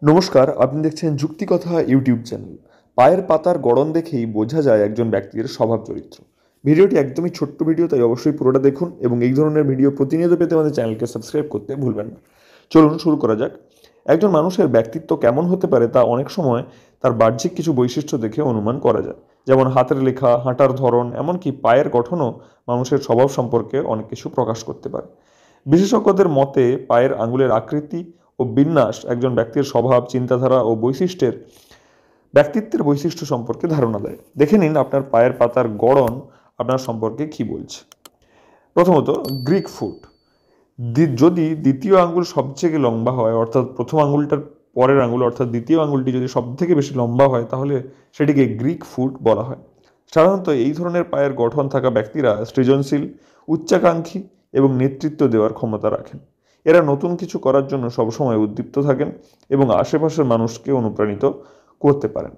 নমস্কার, আপনি দেখছেন যুক্তিকথা ইউটিউব চ্যানেল। পায়ের পাতার গড়ন দেখেই বোঝা যায় একজন ব্যক্তির স্বভাব চরিত্র। ভিডিওটি একদমই ছোট্ট ভিডিও, তাই অবশ্যই পুরোটা দেখুন এবং এই ধরনের ভিডিও প্রতিনিয়ত পেতে আমাদের চ্যানেলকে সাবস্ক্রাইব করতে ভুলবেন না। চলুন শুরু করা যাক। একজন মানুষের ব্যক্তিত্ব কেমন হতে পারে তা অনেক সময় তার বাহ্যিক কিছু বৈশিষ্ট্য দেখে অনুমান করা যায়। যেমন হাতের লেখা, হাঁটার ধরন, এমনকি পায়ের গঠনও মানুষের স্বভাব সম্পর্কে অনেক কিছু প্রকাশ করতে পারে। বিশেষজ্ঞদের মতে পায়ের আঙুলের আকৃতি ও বিন্যাস একজন ব্যক্তির স্বভাব, চিন্তাধারা ও ব্যক্তিত্বের বৈশিষ্ট্য সম্পর্কে ধারণা দেয়। দেখে নিন আপনার পায়ের পাতার গড়ন আপনার সম্পর্কে কি বলছে। প্রথমত, গ্রিক ফুট। যদি দ্বিতীয় আঙ্গুল সবথেকে লম্বা হয়, অর্থাৎ প্রথম আঙ্গুলটার পরের আঙ্গুল অর্থাৎ দ্বিতীয় আঙ্গুলটি যদি সব থেকে বেশি লম্বা হয়, তাহলে সেটিকে গ্রিক ফুট বলা হয়। সাধারণত এই ধরনের পায়ের গঠন থাকা ব্যক্তিরা সৃজনশীল, উচ্চাকাঙ্ক্ষী এবং নেতৃত্ব দেওয়ার ক্ষমতা রাখেন। এরা নতুন কিছু করার জন্য সবসময় উদ্দীপ্ত থাকেন এবং আশেপাশের মানুষকে অনুপ্রাণিত করতে পারেন।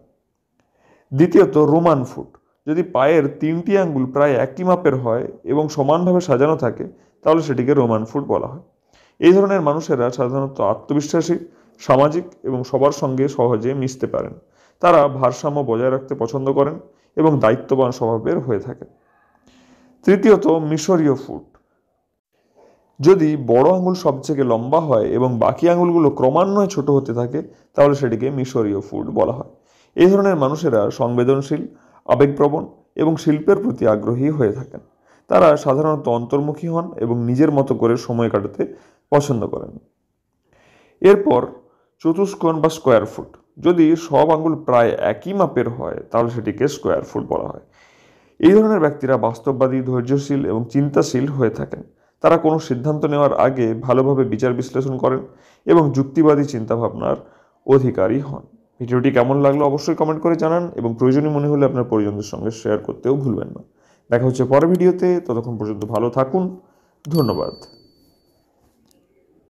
দ্বিতীয়ত, রোমান ফুট। যদি পায়ের তিনটি আঙ্গুল প্রায় একই মাপের হয় এবং সমানভাবে সাজানো থাকে, তাহলে সেটিকে রোমান ফুট বলা হয়। এই ধরনের মানুষেরা সাধারণত আত্মবিশ্বাসী, সামাজিক এবং সবার সঙ্গে সহজে মিশতে পারেন। তারা ভারসাম্য বজায় রাখতে পছন্দ করেন এবং দায়িত্ববান স্বভাবের হয়ে থাকেন। তৃতীয়ত, মিশরীয় ফুট। যদি বড় আঙুল সবথেকে লম্বা হয় এবং বাকি আঙুলগুলো ক্রমান্বয়ে ছোট হতে থাকে, তাহলে সেটিকে মিশরীয় ফুট বলা হয়। এই ধরনের মানুষেরা সংবেদনশীল, আবেগপ্রবণ এবং শিল্পের প্রতি আগ্রহী হয়ে থাকেন। তারা সাধারণত অন্তর্মুখী হন এবং নিজের মতো করে সময় কাটাতে পছন্দ করেন। এরপর চতুষ্কোণ বা স্কোয়ার ফুট। যদি সব আঙ্গুল প্রায় একই মাপের হয়, তাহলে সেটিকে স্কোয়ার ফুট বলা হয়। এই ধরনের ব্যক্তিরা বাস্তববাদী, ধৈর্যশীল এবং চিন্তাশীল হয়ে থাকেন। তারা কোনো সিদ্ধান্ত নেওয়ার আগে ভালোভাবে বিচার বিশ্লেষণ করেন এবং যুক্তিবাদী চিন্তাভাবনার অধিকারী হন। ভিডিওটি কেমন লাগলো অবশ্যই কমেন্ট করে জানান এবং প্রয়োজনীয় মনে হলে আপনার পরিজনদের সঙ্গে শেয়ার করতেও ভুলবেন না। দেখা হচ্ছে পরের ভিডিওতে, ততক্ষণ পর্যন্ত ভালো থাকুন। ধন্যবাদ।